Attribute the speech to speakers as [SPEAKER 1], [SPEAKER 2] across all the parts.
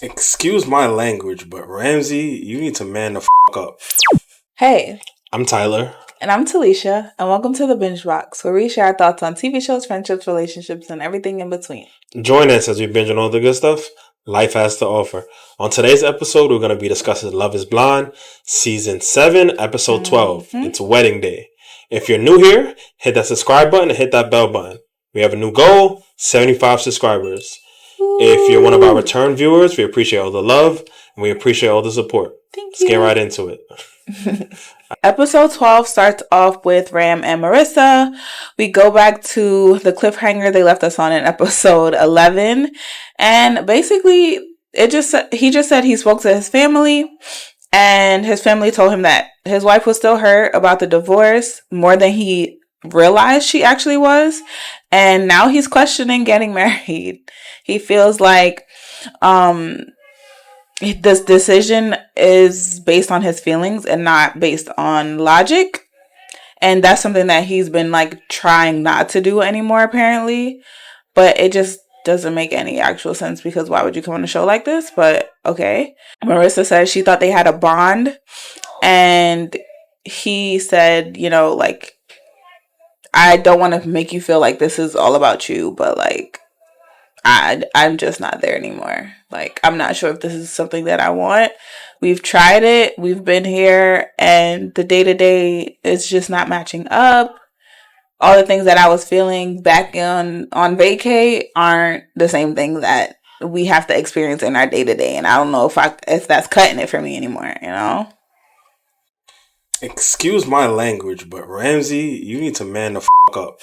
[SPEAKER 1] Excuse my language, but Ramsey, you need to man the up.
[SPEAKER 2] Hey,
[SPEAKER 1] I'm Tyler.
[SPEAKER 2] and I'm Thaleisha, and welcome to the Binge Box, where we share our thoughts on TV shows, friendships, relationships, and everything in between.
[SPEAKER 1] Join us as we binge on all the good stuff life has to offer. On today's episode, we're going to be discussing Love is Blind, Season 7, Episode 12. It's Wedding Day. If you're new here, hit that subscribe button and hit that bell button. We have a new goal, 75 subscribers. If you're one of our return viewers, we appreciate all the love and we appreciate all the support. Let's get right into it.
[SPEAKER 2] Episode 12 starts off with Ram and Marissa. We go back to the cliffhanger they left us on in episode 11. And basically, he just said he spoke to his family. And his family told him that his wife was still hurt about the divorce more than he realized she actually was. And now he's questioning getting married. He feels like this decision is based on his feelings and not based on logic. And that's something that he's been like trying not to do anymore, apparently. But it just doesn't make any actual sense because why would you come on a show like this? But okay. Marissa says she thought they had a bond. And he said, like, I don't want to make you feel like this is all about you, but like, I'm just not there anymore. Like, I'm not sure if this is something that I want. We've tried it. We've been here and the day-to-day is just not matching up. All the things that I was feeling back on vacay aren't the same thing that we have to experience in our day-to-day. And I don't know if that's cutting it for me anymore,
[SPEAKER 1] Excuse my language, but Ramsey, you need to man the up.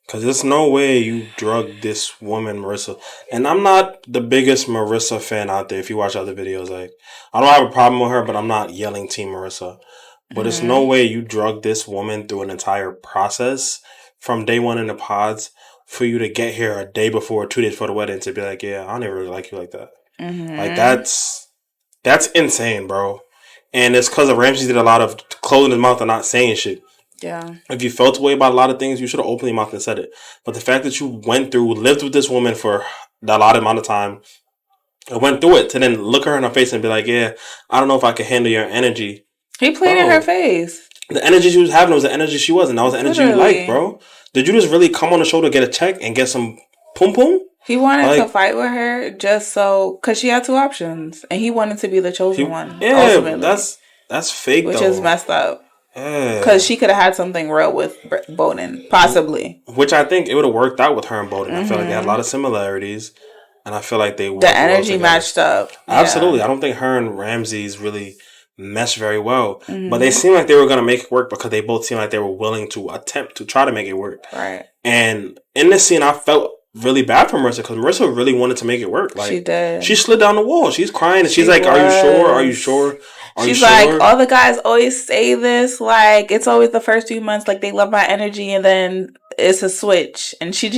[SPEAKER 1] Because there's no way you drug this woman, Marissa. And I'm not the biggest Marissa fan out there. If you watch other videos, like, I don't have a problem with her, but I'm not yelling Team Marissa. But there's no way you drug this woman through an entire process from day one in the pods for you to get here a day before, 2 days before the wedding to be like, yeah, I don't even really like you like that. Like, that's insane, bro. And it's because of Ramsey did a lot of closing his mouth and not saying shit.
[SPEAKER 2] Yeah.
[SPEAKER 1] If you felt away about a lot of things, you should have opened your mouth and said it. But the fact that you lived with this woman for a lot amount of time, and went through it to then look her in her face and be like, yeah, I don't know if I can handle your energy.
[SPEAKER 2] He played in her face.
[SPEAKER 1] The energy she was having was the energy she was, and that was the energy you liked, bro. Did you just really come on the show to get a check and get some pum pum?
[SPEAKER 2] He wanted to fight with her just so, because she had two options, and he wanted to be the chosen one.
[SPEAKER 1] Yeah, ultimately. That's fake,
[SPEAKER 2] which
[SPEAKER 1] though.
[SPEAKER 2] is messed up.
[SPEAKER 1] Yeah.
[SPEAKER 2] Because she could have had something real with Bowden, possibly.
[SPEAKER 1] Which I think it would have worked out with her and Bowden. I feel like they had a lot of similarities, and I feel like the
[SPEAKER 2] energy matched up.
[SPEAKER 1] Absolutely, yeah. I don't think her and Ramsey's really meshed very well, but they seemed like they were gonna make it work because they both seemed like they were willing to attempt to try to make it work.
[SPEAKER 2] Right.
[SPEAKER 1] And in this scene, I felt really bad for Marissa because Marissa really wanted to make it work. Like,
[SPEAKER 2] she did.
[SPEAKER 1] She slid down the wall. She's crying and she's like, "Are you sure? Are you sure?"
[SPEAKER 2] She's like, all the guys always say this, like, it's always the first few months, like, they love my energy, and then it's a switch. And she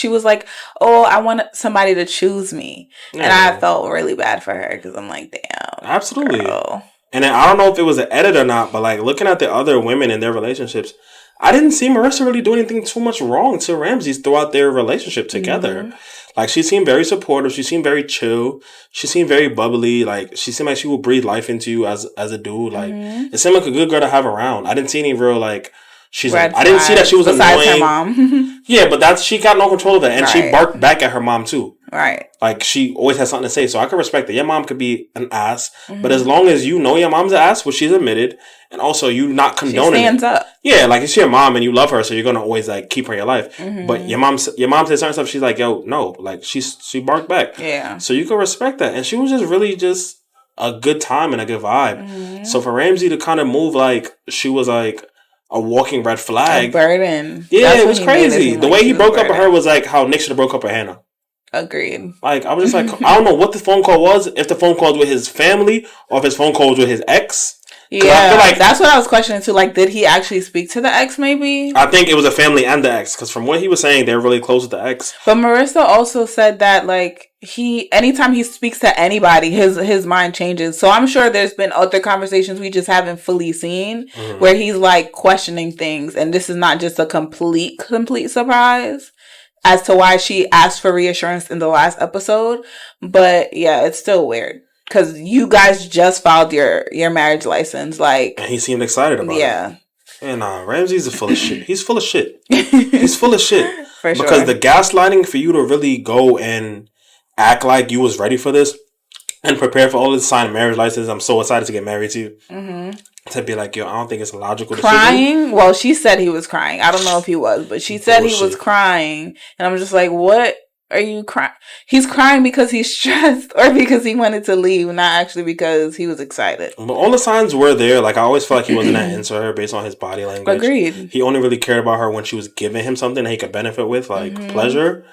[SPEAKER 2] was like, oh, I want somebody to choose me. Yeah. And I felt really bad for her, because I'm like, damn.
[SPEAKER 1] Absolutely.
[SPEAKER 2] Girl.
[SPEAKER 1] And then, I don't know if it was an edit or not, but, like, looking at the other women in their relationships, I didn't see Marissa really do anything too much wrong to Ramsey's throughout their relationship together. Like, she seemed very supportive. She seemed very chill. She seemed very bubbly. Like, she seemed like she would breathe life into you as a dude. Like, it seemed like a good girl to have around. I didn't see any real, like, I didn't see that she was annoying. Her mom. Yeah, but she got no control of that. And she barked back at her mom, too.
[SPEAKER 2] Right.
[SPEAKER 1] Like, she always has something to say. So I can respect that. Your mom could be an ass. But as long as you know your mom's an ass, which she's admitted, and also you not condoning it. She stands up. Yeah, like, it's your mom and you love her, so you're going to always, like, keep her in your life. But your mom said certain stuff, she's like, yo, no. Like, she barked back. Yeah. So you can respect that. And she was just really just a good time and a good vibe. So for Ramsey to kind of move like she was, like, a walking red flag.
[SPEAKER 2] A burden.
[SPEAKER 1] Yeah, it was crazy. The way he broke up with her was like how Nick should have broke up with Hannah.
[SPEAKER 2] Agreed.
[SPEAKER 1] Like, I was just like, I don't know what the phone call was, if the phone call was with his family or if his phone call was with his ex.
[SPEAKER 2] Yeah, I feel like that's what I was questioning too. Like, did he actually speak to the ex maybe?
[SPEAKER 1] I think it was a family and the ex, because from what he was saying, they're really close with the ex.
[SPEAKER 2] But Marissa also said that, like, anytime he speaks to anybody, his mind changes. So I'm sure there's been other conversations we just haven't fully seen where he's, like, questioning things. And this is not just a complete surprise. as to why she asked for reassurance in the last episode. But yeah, it's still weird. Because you guys just filed your marriage license. Like,
[SPEAKER 1] and he seemed excited about it.
[SPEAKER 2] Yeah.
[SPEAKER 1] And Ramsey's full of shit. He's full of shit. He's full of shit.
[SPEAKER 2] For sure.
[SPEAKER 1] Because the gaslighting for you to really go and act like you was ready for this and prepare for all this, sign a marriage license. I'm so excited to get married to you. Mm-hmm. To be like, yo, I don't think it's a logical
[SPEAKER 2] crying
[SPEAKER 1] decision.
[SPEAKER 2] Well, she said he was crying. I don't know if he was, but she said he was crying. And I'm just like, what are you crying? He's crying because he's stressed or because he wanted to leave, not actually because he was excited.
[SPEAKER 1] But all the signs were there. Like, I always felt like he wasn't that into her based on his body language.
[SPEAKER 2] Agreed.
[SPEAKER 1] He only really cared about her when she was giving him something that he could benefit with, like pleasure,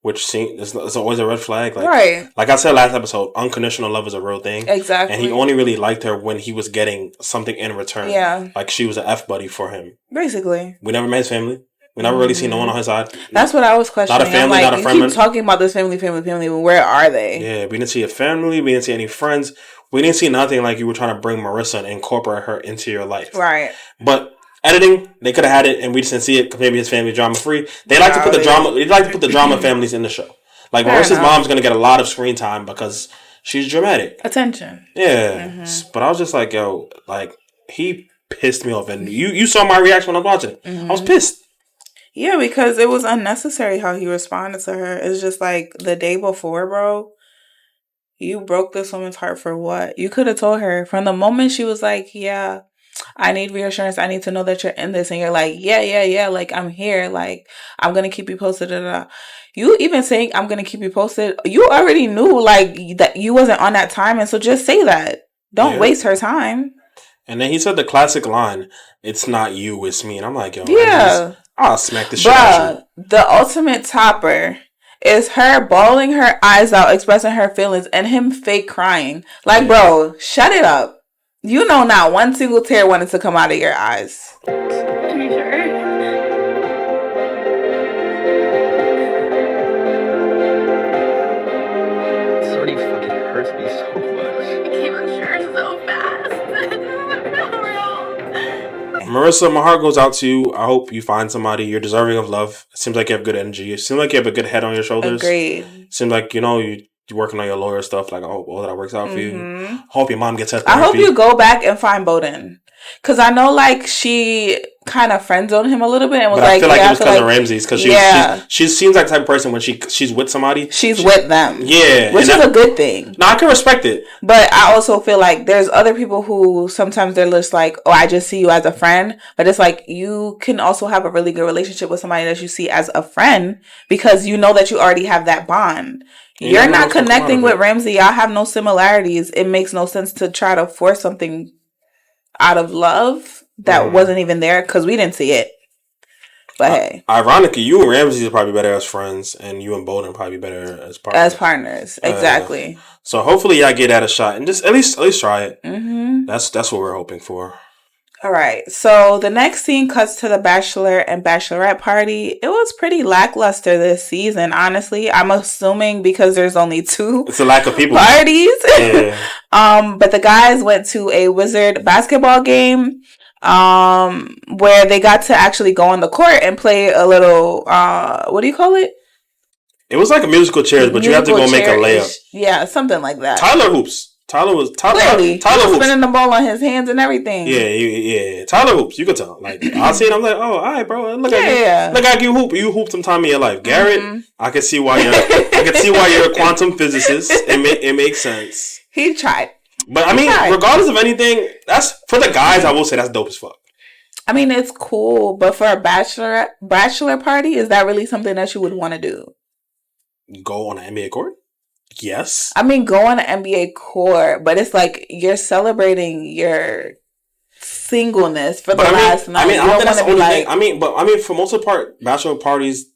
[SPEAKER 1] which is always a red flag. Like,
[SPEAKER 2] right.
[SPEAKER 1] Like I said last episode, unconditional love is a real thing.
[SPEAKER 2] Exactly.
[SPEAKER 1] And he only really liked her when he was getting something in return.
[SPEAKER 2] Yeah.
[SPEAKER 1] Like, she was an F buddy for him.
[SPEAKER 2] Basically.
[SPEAKER 1] We never met his family. We never really seen no one on his side.
[SPEAKER 2] That's what I was questioning.
[SPEAKER 1] Not a family,
[SPEAKER 2] like,
[SPEAKER 1] not a friend.
[SPEAKER 2] You keep talking about this family. Where are they?
[SPEAKER 1] Yeah, we didn't see a family. We didn't see any friends. We didn't see nothing like you were trying to bring Marissa and incorporate her into your life.
[SPEAKER 2] Right.
[SPEAKER 1] But editing, they could have had it, and we just didn't see it because maybe his family drama free. They like to put the drama. They like to put the drama families in the show. Like, Marissa's mom's gonna get a lot of screen time because she's dramatic.
[SPEAKER 2] Attention.
[SPEAKER 1] Yeah, but I was just like, yo, like, he pissed me off, and you saw my reaction when I was watching it. I was pissed.
[SPEAKER 2] Yeah, because it was unnecessary how he responded to her. It's just like the day before, bro. You broke this woman's heart for what? You could have told her from the moment she was like, yeah, I need reassurance. I need to know that you're in this. And you're like, yeah. Like, I'm here. Like, I'm going to keep you posted. You even saying, I'm going to keep you posted. You already knew, like, that you wasn't on that time. And so just say that. Don't waste her time.
[SPEAKER 1] And then he said the classic line, it's not you, it's me. And I'm like, yo,
[SPEAKER 2] yeah.
[SPEAKER 1] I'll smack the shit out of you.
[SPEAKER 2] The ultimate topper is her bawling her eyes out, expressing her feelings, and him fake crying. Like, bro, shut it up. You know not one single tear wanted to come out of your eyes.
[SPEAKER 3] Are you sure?
[SPEAKER 4] This already fucking hurts me so much.
[SPEAKER 3] It came unsure so fast.
[SPEAKER 1] Marissa, my heart goes out to you. I hope you find somebody. You're deserving of love. It seems like you have good energy. It seems like you have a good head on your shoulders.
[SPEAKER 2] Agreed.
[SPEAKER 1] Seems like, you know, you're working on your lawyer stuff. Like, I hope all that works out for you. Hope your mom gets her therapy.
[SPEAKER 2] I hope you go back and find Bowden. Because I know, like, she kind of friend-zoned him a little bit and was
[SPEAKER 1] I feel like it was because of Ramsey's. Because she seems like the type of person when she's with somebody.
[SPEAKER 2] She's with them.
[SPEAKER 1] Yeah.
[SPEAKER 2] Which is a good thing.
[SPEAKER 1] No, I can respect it.
[SPEAKER 2] But I also feel like there's other people who sometimes they're just like, oh, I just see you as a friend. But it's like you can also have a really good relationship with somebody that you see as a friend because you know that you already have that bond. You're not connecting with Ramsey. Y'all have no similarities. It makes no sense to try to force something out of love that wasn't even there because we didn't see it. But hey.
[SPEAKER 1] Ironically, you and Ramsey are probably better as friends, and you and Bowden are probably better as partners.
[SPEAKER 2] As partners, exactly.
[SPEAKER 1] So hopefully y'all get that a shot and just at least try it. Mm-hmm. That's what we're hoping for.
[SPEAKER 2] All right. So the next scene cuts to the Bachelor and Bachelorette party. It was pretty lackluster this season, honestly. I'm assuming because there's only 2
[SPEAKER 1] it's a lack of people
[SPEAKER 2] parties.
[SPEAKER 1] Yeah.
[SPEAKER 2] But the guys went to a Wizard basketball game where they got to actually go on the court and play a little what do you call it?
[SPEAKER 1] It was like a musical chairs, but you have to go make a layup.
[SPEAKER 2] Yeah, something like that.
[SPEAKER 1] Tyler hoops. Tyler was
[SPEAKER 2] spinning the ball on his hands and everything.
[SPEAKER 1] Yeah. Tyler hoops. You could tell. Like I see it, I'm like, oh, all right, bro. Look at you hoop. You hooped some time in your life, Garrett. I can see why you're a quantum physicist. It makes sense.
[SPEAKER 2] He tried.
[SPEAKER 1] But I mean, regardless of anything, that's for the guys. I will say that's dope as fuck.
[SPEAKER 2] I mean, it's cool, but for a bachelor party, is that really something that you would want to do?
[SPEAKER 1] Go on an NBA court? Yes.
[SPEAKER 2] I mean, go on an NBA court, but it's like you're celebrating your singleness for the last night.
[SPEAKER 1] I mean, I don't think that's the only thing. I mean, for most of the part, bachelor parties,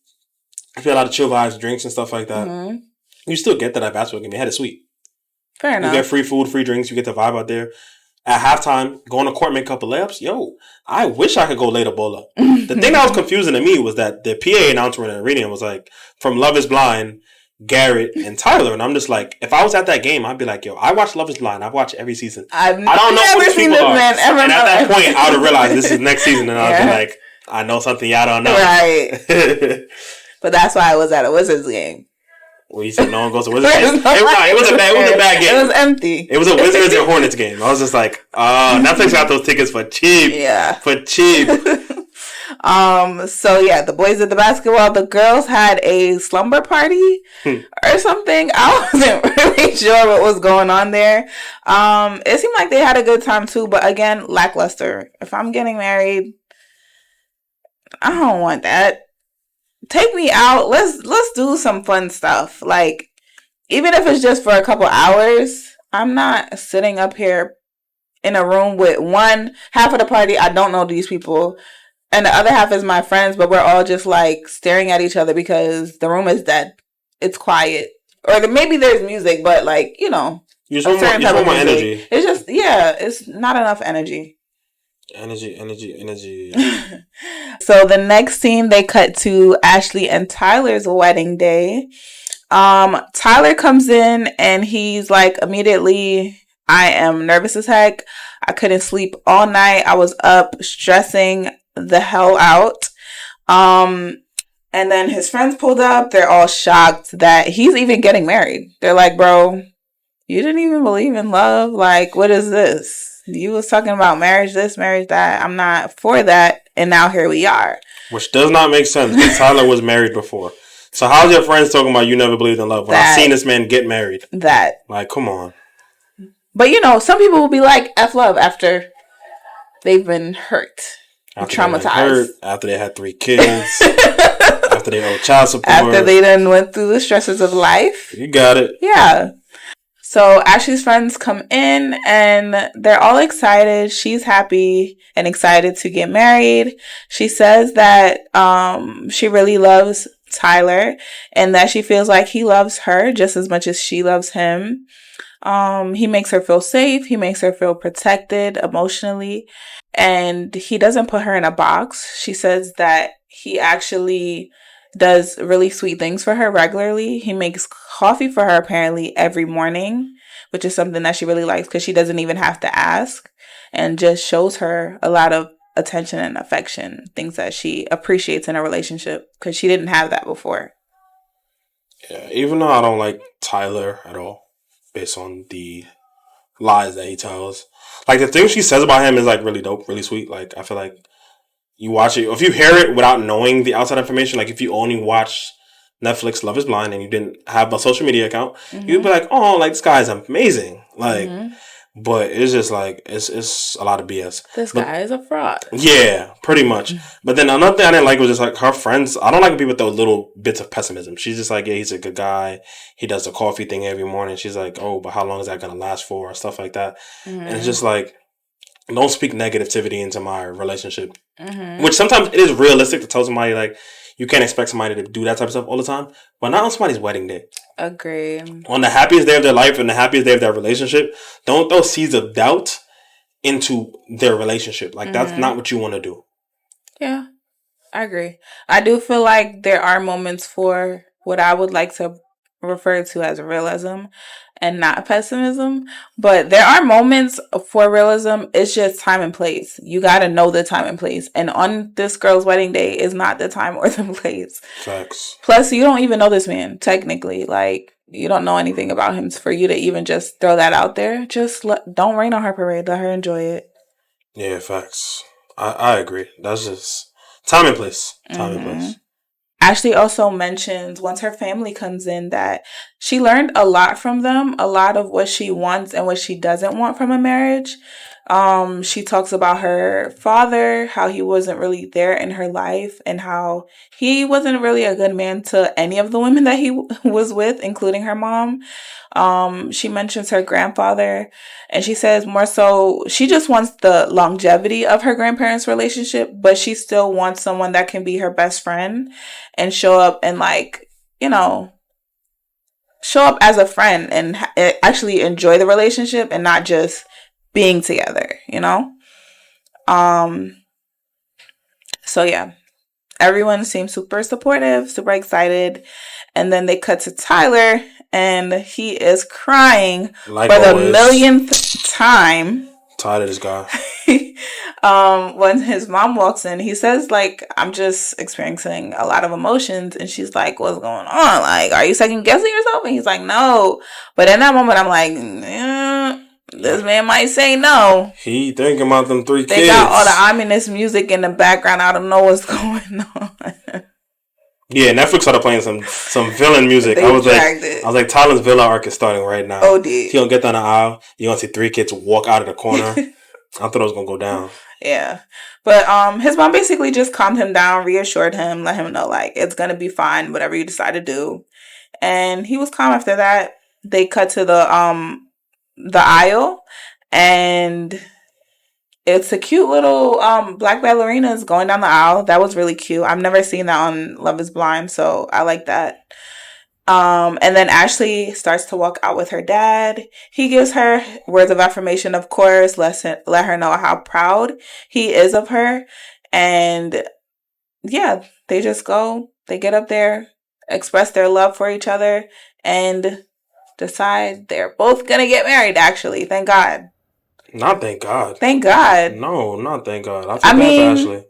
[SPEAKER 1] I feel a lot of chill vibes, drinks and stuff like that. Mm-hmm. You still get that at bachelor game. They had it sweet.
[SPEAKER 2] Fair enough.
[SPEAKER 1] You get free food, free drinks. You get the vibe out there. At halftime, go on the court, make a couple layups. Yo, I wish I could go lay the bola. The thing that was confusing to me was that the PA announcer in the arena was like, from Love is Blind, Garrett and Tyler. And I'm just like, if I was at that game, I'd be like, yo, I watch Love is Blind. I've watched every season. I don't know what these people are. And at that point, I would have realized this is next season. And I'd be like, I know something y'all don't know.
[SPEAKER 2] Right. But that's why I was at a Wizards game.
[SPEAKER 1] Well, you said no one goes to Wizards game? It was a bad game.
[SPEAKER 2] It was empty.
[SPEAKER 1] It was a Wizards and Hornets game. I was just like, Netflix got those tickets for cheap.
[SPEAKER 2] Yeah.
[SPEAKER 1] For cheap.
[SPEAKER 2] So yeah, the boys did the basketball. The girls had a slumber party or something. I wasn't really sure what was going on there. It seemed like they had a good time too, but again, lackluster. If I'm getting married, I don't want that. Take me out. Let's do some fun stuff. Like, even if it's just for a couple hours, I'm not sitting up here in a room with half of the party. I don't know these people. And the other half is my friends, but we're all just like staring at each other because the room is dead. It's quiet. Or maybe there's music, but like, you know.
[SPEAKER 1] You just want more energy.
[SPEAKER 2] It's just, it's not enough energy.
[SPEAKER 1] Energy.
[SPEAKER 2] So the next scene, they cut to Ashley and Tyler's wedding day. Tyler comes in and he's like, immediately, I am nervous as heck. I couldn't sleep all night. I was up stressing the hell out. And then his friends pulled up. They're all shocked that he's even getting married. They're like, bro, you didn't even believe in love. Like, what is this? You was talking about marriage this, marriage that. I'm not for that. And now here we are.
[SPEAKER 1] Which does not make sense because Tyler was married before. So how's your friends talking about you never believed in love when I've seen this man get married?
[SPEAKER 2] Like,
[SPEAKER 1] come on.
[SPEAKER 2] But you know, some people will be like, F love after they've been hurt. Traumatized.
[SPEAKER 1] After they had 3 kids. After they owe child support.
[SPEAKER 2] After they done went through the stresses of life.
[SPEAKER 1] You got it.
[SPEAKER 2] Yeah. So Ashley's friends come in and they're all excited. She's happy and excited to get married. She says that she really loves Tyler and that she feels like he loves her just as much as she loves him. He makes her feel safe. He makes her feel protected emotionally. And he doesn't put her in a box. She says that he actually does really sweet things for her regularly. He makes coffee for her apparently every morning, which is something that she really likes because she doesn't even have to ask, and just shows her a lot of attention and affection, things that she appreciates in a relationship because she didn't have that before.
[SPEAKER 1] Yeah, even though I don't like Tyler at all, based on the lies that he tells. Like, the things she says about him is, like, really dope, really sweet. Like, I feel like you watch it, if you hear it without knowing the outside information, like, if you only watch Netflix Love is Blind and you didn't have a social media account, you'd be like, oh, like, this guy's amazing. Like, but it's just, like, it's a lot of BS.
[SPEAKER 2] This guy is a fraud.
[SPEAKER 1] Yeah, pretty much. But then another thing I didn't like was just, like, her friends. I don't like people with those little bits of pessimism. She's just like, yeah, he's a good guy. He does the coffee thing every morning. She's like, oh, but how long is that going to last for? Or stuff like that. And it's just like, don't speak negativity into my relationship. Which sometimes it is realistic to tell somebody, like, you can't expect somebody to do that type of stuff all the time. But not on somebody's wedding day.
[SPEAKER 2] Agree.
[SPEAKER 1] On the happiest day of their life and the happiest day of their relationship, don't throw seeds of doubt into their relationship. Like, that's not what you want to do.
[SPEAKER 2] Yeah, I agree. I do feel like there are moments for what I would like to refer to as realism and not pessimism. But there are moments for realism. It's just time and place. You got to know the time and place. And on this girl's wedding day is not the time or the place.
[SPEAKER 1] Facts.
[SPEAKER 2] Plus, you don't even know this man, technically. Like, you don't know anything about him for you to even just throw that out there. Just don't rain on her parade. Let her enjoy it.
[SPEAKER 1] Yeah, facts. I agree. That's just time and place. Time and place.
[SPEAKER 2] Ashley also mentions once her family comes in that she learned a lot from them, a lot of what she wants and what she doesn't want from a marriage. She talks about her father, how he wasn't really there in her life and how he wasn't really a good man to any of the women that he was with, including her mom. She mentions her grandfather and she says more so she just wants the longevity of her grandparents' relationship, but she still wants someone that can be her best friend and show up and, like, you know, show up as a friend and actually enjoy the relationship and not just being together, you know? So yeah, everyone seems super supportive, super excited. And then they cut to Tyler and he is crying like for always. The millionth time.
[SPEAKER 1] Tired of this guy.
[SPEAKER 2] When his mom walks in, he says, like, I'm just experiencing a lot of emotions. And she's like, what's going on? Like, are you second guessing yourself? And he's like, no. But in that moment, I'm like, this man might say no.
[SPEAKER 1] He thinking about them 3 kids.
[SPEAKER 2] They got all the ominous music in the background. I don't know what's going on.
[SPEAKER 1] Yeah, Netflix started playing some villain music. I was like, Tyler's villain arc is starting right now.
[SPEAKER 2] Oh, dude.
[SPEAKER 1] He gonna get down the aisle. You gonna see 3 kids walk out of the corner. I thought it was gonna go down.
[SPEAKER 2] Yeah. But his mom basically just calmed him down, reassured him, let him know, like, it's gonna be fine, whatever you decide to do. And he was calm after that. They cut to the aisle, and it's a cute little black ballerinas going down the aisle. That was really cute. I've never seen that on Love is Blind, so I like that. And then Ashley starts to walk out with her dad. He gives her words of affirmation, of course, let her know how proud he is of her. And yeah, they just go, they get up there, express their love for each other, and decide they're both gonna get married, actually. Thank God.
[SPEAKER 1] Not thank God.
[SPEAKER 2] Thank God.
[SPEAKER 1] No, not thank God. I feel bad for Ashley.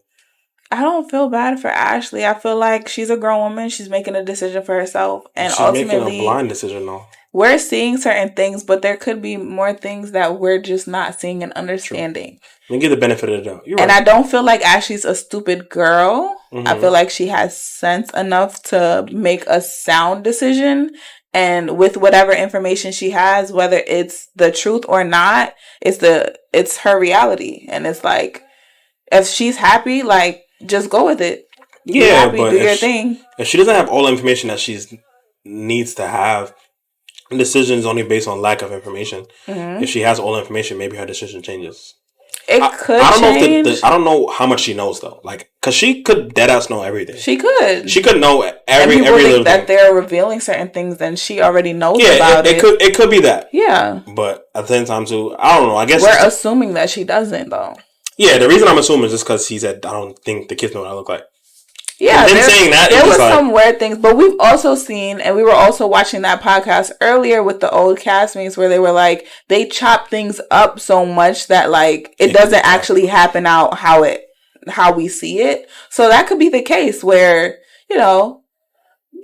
[SPEAKER 2] I don't feel bad for Ashley. I feel like she's a grown woman. She's making a decision for herself. And
[SPEAKER 1] she's
[SPEAKER 2] ultimately,
[SPEAKER 1] making a blind decision, though.
[SPEAKER 2] We're seeing certain things, but there could be more things that we're just not seeing and understanding.
[SPEAKER 1] True. Give the benefit of the doubt. You're right.
[SPEAKER 2] And I don't feel like Ashley's a stupid girl. Mm-hmm. I feel like she has sense enough to make a sound decision. And with whatever information she has, whether it's the truth or not, it's her reality. And it's like, if she's happy, like, just go with it.
[SPEAKER 1] Yeah,
[SPEAKER 2] happy,
[SPEAKER 1] but
[SPEAKER 2] do your thing.
[SPEAKER 1] If she doesn't have all the information that she needs to have, the decision is only based on lack of information. Mm-hmm. If she has all the information, maybe her decision changes.
[SPEAKER 2] It could change.
[SPEAKER 1] I don't know how much she knows, though. Like, because she could deadass know everything.
[SPEAKER 2] She could.
[SPEAKER 1] She could know every
[SPEAKER 2] little
[SPEAKER 1] thing.
[SPEAKER 2] That they're revealing certain things, and she already knows about it.
[SPEAKER 1] It could be that.
[SPEAKER 2] Yeah.
[SPEAKER 1] But at the same time, too, I don't know. I guess
[SPEAKER 2] we're assuming that she doesn't, though.
[SPEAKER 1] Yeah, the reason I'm assuming is just because he said, I don't think the kids know what I look like.
[SPEAKER 2] Yeah, there was some weird things, but we've also seen, and we were also watching that podcast earlier with the old castmates where they were like, they chop things up so much that like it doesn't actually happen out how we see it. So that could be the case where, you know,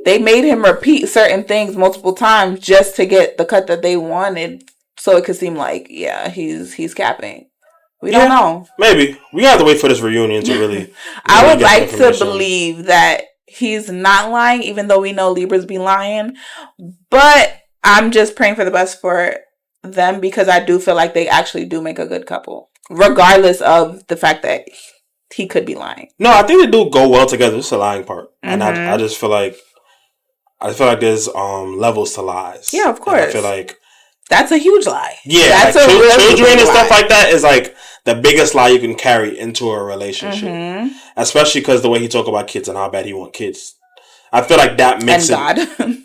[SPEAKER 2] they made him repeat certain things multiple times just to get the cut that they wanted, so it could seem like, yeah, he's capping. We don't know. Maybe.
[SPEAKER 1] We have to wait for this reunion to really...
[SPEAKER 2] I would like to believe that he's not lying, even though we know Libras be lying. But I'm just praying for the best for them, because I do feel like they actually do make a good couple. Regardless of the fact that he could be lying.
[SPEAKER 1] No, I think they do go well together. It's the lying part. Mm-hmm. And I just feel like... there's levels to lies.
[SPEAKER 2] Yeah, of course.
[SPEAKER 1] And I feel like...
[SPEAKER 2] That's a huge lie.
[SPEAKER 1] Yeah,
[SPEAKER 2] that's
[SPEAKER 1] like children and stuff like that is like the biggest lie you can carry into a relationship. Mm-hmm. Especially because the way he talk about kids and how bad he want kids. I feel like that makes
[SPEAKER 2] God.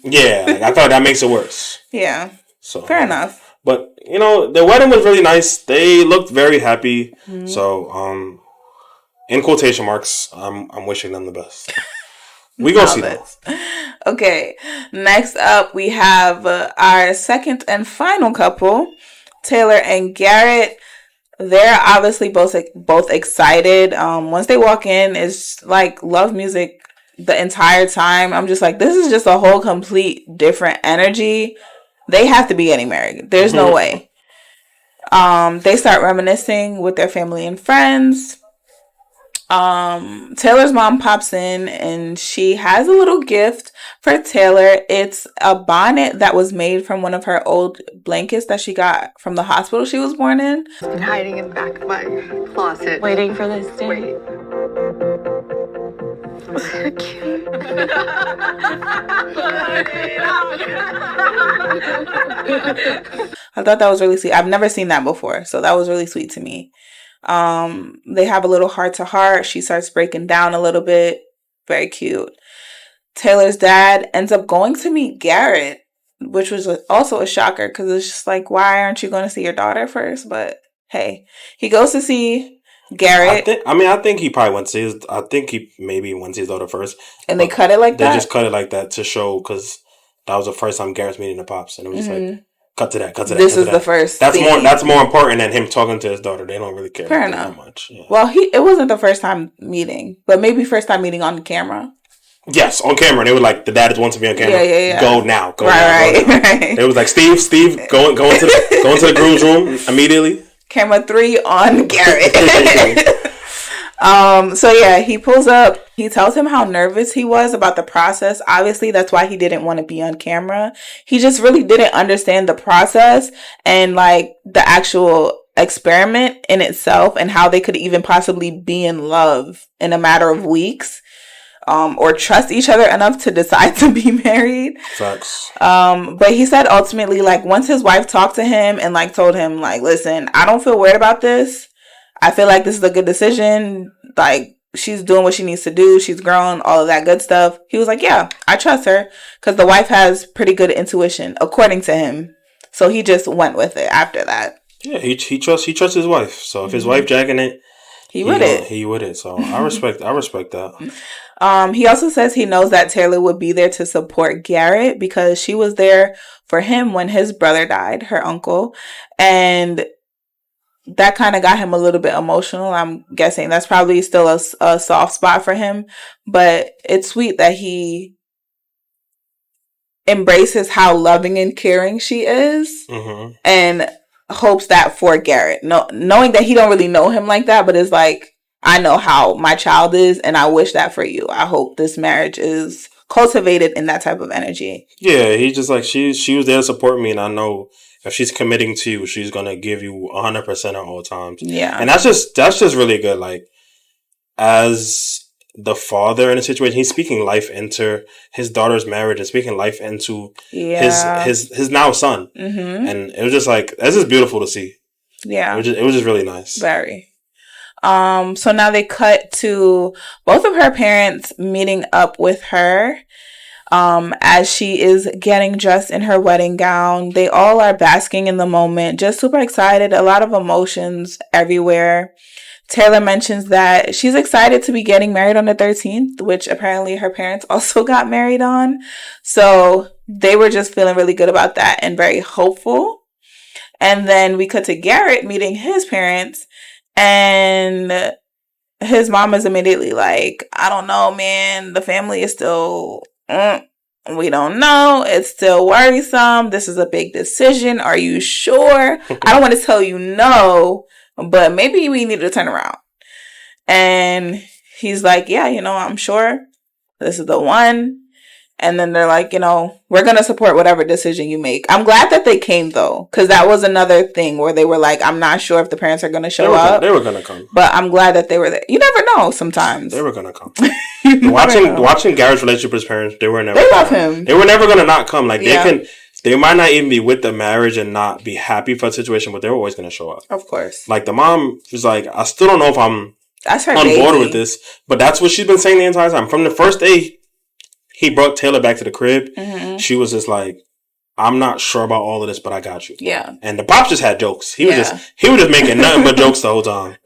[SPEAKER 1] Yeah, like, I feel like that makes it worse.
[SPEAKER 2] Yeah. So fair enough.
[SPEAKER 1] But, you know, the wedding was really nice. They looked very happy. Mm-hmm. So, in quotation marks, I'm wishing them the best. We gonna see that.
[SPEAKER 2] Okay, next up we have our second and final couple, Taylor and Garrett. They're obviously both excited. Once they walk in, it's like love music the entire time. I'm just like, this is just a whole complete different energy. They have to be getting married. There's no way. They start reminiscing with their family and friends. Taylor's mom pops in and she has a little gift for Taylor. It's a bonnet that was made from one of her old blankets that she got from the hospital she was born in.
[SPEAKER 5] I've been hiding in the back of my closet.
[SPEAKER 3] Waiting for this day.
[SPEAKER 5] Wait. So cute.
[SPEAKER 2] I thought that was really sweet. I've never seen that before, so that was really sweet to me. They have a little heart to heart. She starts breaking down a little bit. Very cute. Taylor's dad ends up going to meet Garrett, which was also a shocker because it's just like, why aren't you going to see your daughter first? But hey, he goes to see Garrett.
[SPEAKER 1] I think he probably went to see his. I think he maybe went to see his daughter first.
[SPEAKER 2] And they cut it like that.
[SPEAKER 1] They just cut it like that to show, because that was the first time Garrett's meeting the pops, and it was just like, Cut to that.
[SPEAKER 2] This is the first.
[SPEAKER 1] That's scene. That's more important than him talking to his daughter. They don't really care that much. Yeah.
[SPEAKER 2] Well, it wasn't the first time meeting, but maybe first time meeting on camera.
[SPEAKER 1] Yes, on camera. They were like, the dad wants to be on camera.
[SPEAKER 2] Yeah.
[SPEAKER 1] Go now. Go
[SPEAKER 2] right,
[SPEAKER 1] now.
[SPEAKER 2] Right.
[SPEAKER 1] It was like, Steve, go into the groom's room immediately.
[SPEAKER 2] Camera 3 on Garrett. So yeah, he pulls up. He tells him how nervous he was about the process. Obviously, that's why he didn't want to be on camera. He just really didn't understand the process and like the actual experiment in itself and how they could even possibly be in love in a matter of weeks. Or trust each other enough to decide to be married.
[SPEAKER 1] Facts.
[SPEAKER 2] But he said ultimately, like, once his wife talked to him and like told him, like, listen, I don't feel weird about this. I feel like this is a good decision. Like, she's doing what she needs to do. She's grown, all of that good stuff. He was like, yeah, I trust her because the wife has pretty good intuition, according to him. So he just went with it after that.
[SPEAKER 1] Yeah, he trusts his wife. So if his wife jacking it,
[SPEAKER 2] he would it.
[SPEAKER 1] He would it. So I respect that.
[SPEAKER 2] He also says he knows that Taylor would be there to support Garrett because she was there for him when his brother died, her uncle. And that kind of got him a little bit emotional. I'm guessing that's probably still a soft spot for him. But it's sweet that he embraces how loving and caring she is. Mm-hmm. And hopes that for Garrett. Knowing that he don't really know him like that, but it's like, I know how my child is, and I wish that for you. I hope this marriage is cultivated in that type of energy. Yeah,
[SPEAKER 1] he's just like, she was there to support me, and I know if she's committing to you, she's gonna give you 100% at all times.
[SPEAKER 2] Yeah,
[SPEAKER 1] and that's just really good. Like, as the father in a situation, he's speaking life into his daughter's marriage and speaking life into his now son. Mm-hmm. And it was just like, this is beautiful to see.
[SPEAKER 2] Yeah,
[SPEAKER 1] it was just really nice.
[SPEAKER 2] Very. So now they cut to both of her parents meeting up with her, as she is getting dressed in her wedding gown. They all are basking in the moment, just super excited, a lot of emotions everywhere. Taylor mentions that she's excited to be getting married on the 13th, which apparently her parents also got married on. So they were just feeling really good about that and very hopeful. And then we cut to Garrett meeting his parents. And his mom is immediately like, I don't know, man. The family is still, we don't know. It's still worrisome. This is a big decision. Are you sure? I don't want to tell you no, but maybe we need to turn around. And he's like, yeah, I'm sure this is the one. And then they're like, we're going to support whatever decision you make. I'm glad that they came, though, because that was another thing where they were like, I'm not sure if the parents are going to show up.
[SPEAKER 1] They were going to come.
[SPEAKER 2] But I'm glad that they were there. You never know sometimes.
[SPEAKER 1] They were going to come. Watching Garrett's relationship with his parents, they were never
[SPEAKER 2] They love him.
[SPEAKER 1] They were never going to not come. Like, they might not even be with the marriage and not be happy for the situation, but they were always going to show up.
[SPEAKER 2] Of course.
[SPEAKER 1] Like, the mom was like, I still don't know if I'm on
[SPEAKER 2] baby.
[SPEAKER 1] Board with this. But that's what she's been saying the entire time. From the first day he brought Taylor back to the crib, mm-hmm. She was just like, I'm not sure about all of this, but I got you.
[SPEAKER 2] Yeah.
[SPEAKER 1] And the pops just had jokes. He was just making nothing but jokes the whole time.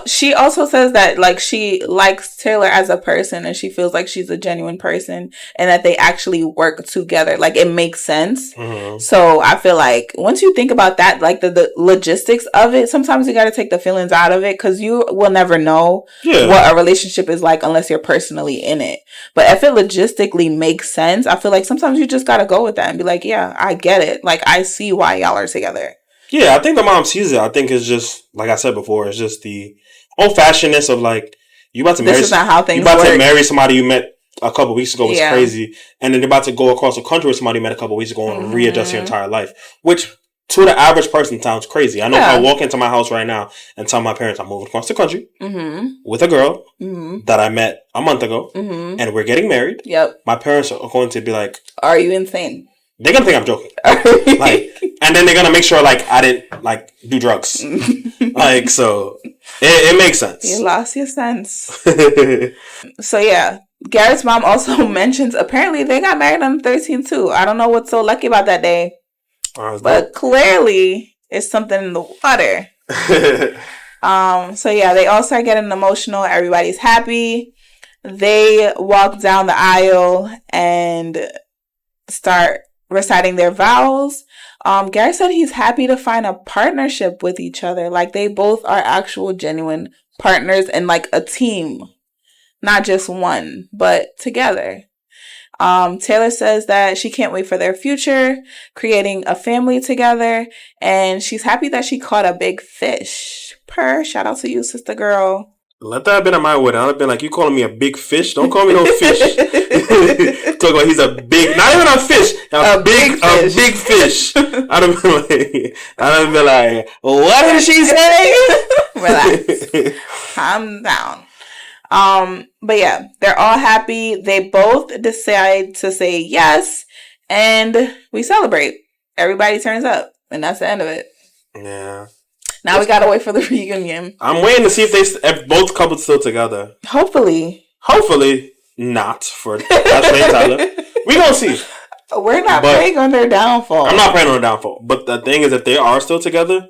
[SPEAKER 2] She also says that, like, she likes Taylor as a person and she feels like she's a genuine person and that they actually work together. Like, it makes sense. Mm-hmm. So I feel like once you think about that, like the logistics of it, sometimes you got to take the feelings out of it because you will never know what a relationship is like unless you're personally in it. But if it logistically makes sense, I feel like sometimes you just got to go with that and be like, yeah, I get it. Like, I see why y'all are together.
[SPEAKER 1] Yeah, I think the mom sees it. I think it's just, like I said before, it's just the old-fashionedness of, like, you about to marry...
[SPEAKER 2] This is not how things
[SPEAKER 1] work.
[SPEAKER 2] You about
[SPEAKER 1] to marry somebody you met a couple weeks ago was crazy. And then you're about to go across the country with somebody you met a couple weeks ago and readjust your entire life. Which, to the average person, sounds crazy. I know if I walk into my house right now and tell my parents I'm moving across the country with a girl that I met a month ago and we're getting married.
[SPEAKER 2] Yep.
[SPEAKER 1] My parents are going to be like...
[SPEAKER 2] Are you insane?
[SPEAKER 1] They're going to think I'm joking. And then they're going to make sure, like, I didn't, like, do drugs. Like, so, it makes sense.
[SPEAKER 2] You lost your sense. So, yeah. Garrett's mom also mentions, apparently, they got married on the 13th, too. I don't know what's so lucky about that day. But clearly, it's something in the water. So, yeah, they all start getting emotional. Everybody's happy. They walk down the aisle and start reciting their vows. Gary said he's happy to find a partnership with each other. Like, they both are actual genuine partners and like a team. Not just one, but together. Taylor says that she can't wait for their future, creating a family together, and she's happy that she caught a big fish. Shout out to you, sister girl.
[SPEAKER 1] Let that have been at my wedding. I'd have been like, you calling me a big fish? Don't call me no fish. Talk about he's a big, not even a fish, a big fish. I'd have been like, what did she say?
[SPEAKER 2] Relax. Calm down. But yeah, they're all happy. They both decide to say yes, and we celebrate. Everybody turns up, and that's the end of it.
[SPEAKER 1] Yeah.
[SPEAKER 2] Now we gotta wait for the reunion.
[SPEAKER 1] I'm waiting to see if both couples still together.
[SPEAKER 2] Hopefully
[SPEAKER 1] not for Ashley and Tyler. We gonna see.
[SPEAKER 2] We're not praying on their downfall.
[SPEAKER 1] I'm not praying on their downfall. But the thing is, if they are still together,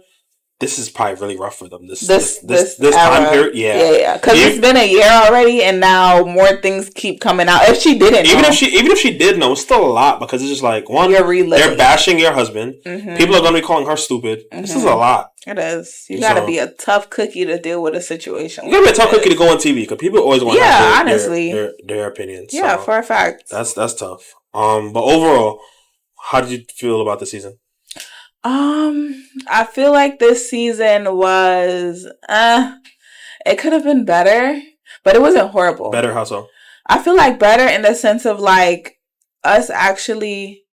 [SPEAKER 1] this is probably really rough for them. This time period, yeah. Because
[SPEAKER 2] it's been a year already, and now more things keep coming out. If she didn't,
[SPEAKER 1] if she did know, it's still a lot because it's just like one, they're bashing your husband. Mm-hmm. People are going to be calling her stupid. Mm-hmm. This is a lot.
[SPEAKER 2] It is. You got to be a tough cookie to deal with a situation.
[SPEAKER 1] You got to be a tough cookie to go on TV because people always want to have their opinions.
[SPEAKER 2] Yeah,
[SPEAKER 1] so
[SPEAKER 2] for a fact.
[SPEAKER 1] That's tough. But overall, how did you feel about the season?
[SPEAKER 2] I feel like this season was, it could have been better, but it wasn't horrible.
[SPEAKER 1] Better, how so?
[SPEAKER 2] I feel like better in the sense of like us actually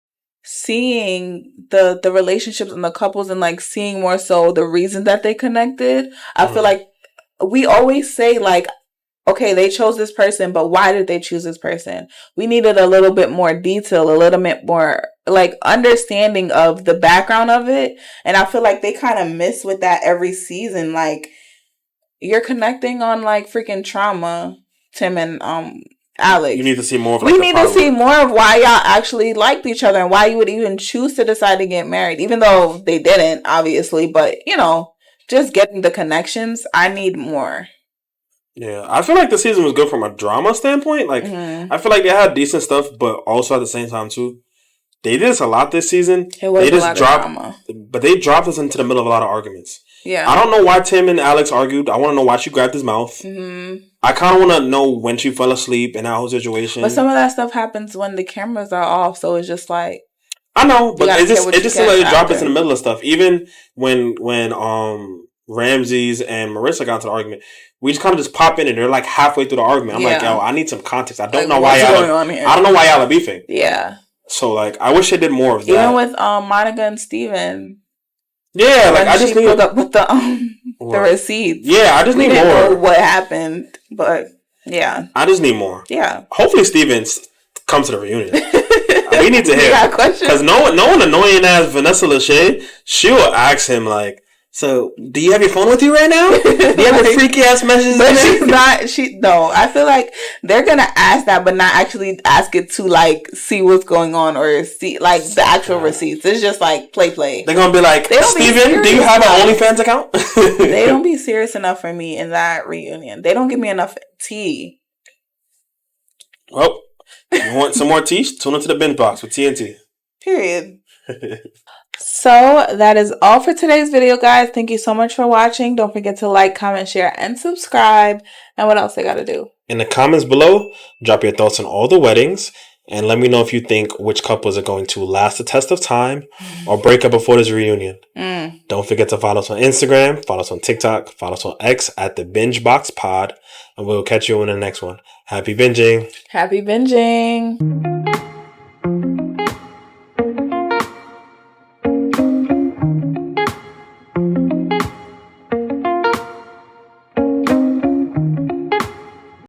[SPEAKER 2] seeing the relationships and the couples and like seeing more so the reason that they connected. I feel like we always say like, okay, they chose this person, but why did they choose this person? We needed a little bit more detail, a little bit more like understanding of the background of it. And I feel like they kind of miss with that every season. Like, you're connecting on like freaking trauma, Tim and Alex.
[SPEAKER 1] You need to see more of
[SPEAKER 2] we need to see more of why y'all actually liked each other and why you would even choose to decide to get married, even though they didn't, obviously. But, you know, just getting the connections, I need more.
[SPEAKER 1] Yeah, I feel like the season was good from a drama standpoint. Like, I feel like they had decent stuff, but also at the same time, too, they did this a lot this season.
[SPEAKER 2] It was a lot of drama.
[SPEAKER 1] But they dropped us into the middle of a lot of arguments.
[SPEAKER 2] Yeah.
[SPEAKER 1] I don't know why Tim and Alex argued. I want to know why she grabbed his mouth. Mm-hmm. I kind of want to know when she fell asleep and that whole situation.
[SPEAKER 2] But some of that stuff happens when the cameras are off, so it's just like...
[SPEAKER 1] I know, but it just seemed like they dropped us in the middle of stuff. Even when Ramses and Marissa got into the argument, we just kind of just pop in and they're like halfway through the argument. I'm like, yo, I need some context. I don't know why y'all are beefing.
[SPEAKER 2] Yeah.
[SPEAKER 1] So like, I wish they did more of that.
[SPEAKER 2] Even with Monica and Steven.
[SPEAKER 1] Yeah, like I just need
[SPEAKER 2] up with the receipts.
[SPEAKER 1] Yeah, I just need more.
[SPEAKER 2] We didn't know what happened, but yeah,
[SPEAKER 1] I just need more.
[SPEAKER 2] Yeah.
[SPEAKER 1] Hopefully, Steven comes to the reunion. We need to hear because no one annoying ass Vanessa Lachey, she will ask him like, so, do you have your phone with you right now? Do you have your freaky ass messages?
[SPEAKER 2] But I feel like they're gonna ask that, but not actually ask it to like see what's going on or see like the actual receipts. It's just like play.
[SPEAKER 1] They're gonna be like, Steven, do you have an OnlyFans account?
[SPEAKER 2] They don't be serious enough for me in that reunion. They don't give me enough tea.
[SPEAKER 1] Well, you want some more tea? Tune into the Binge Box with TNT.
[SPEAKER 2] Period. So that is all for today's video, guys. Thank you so much for watching. Don't forget to like, comment, share, and subscribe. And what else they gotta do? In the comments below, drop your thoughts on all the weddings and let me know if you think which couples are going to last the test of time or break up before this reunion. Don't forget to follow us on Instagram, follow us on TikTok, follow us on X at the Binge Box Pod, and we'll catch you in the next one. Happy binging. Happy binging.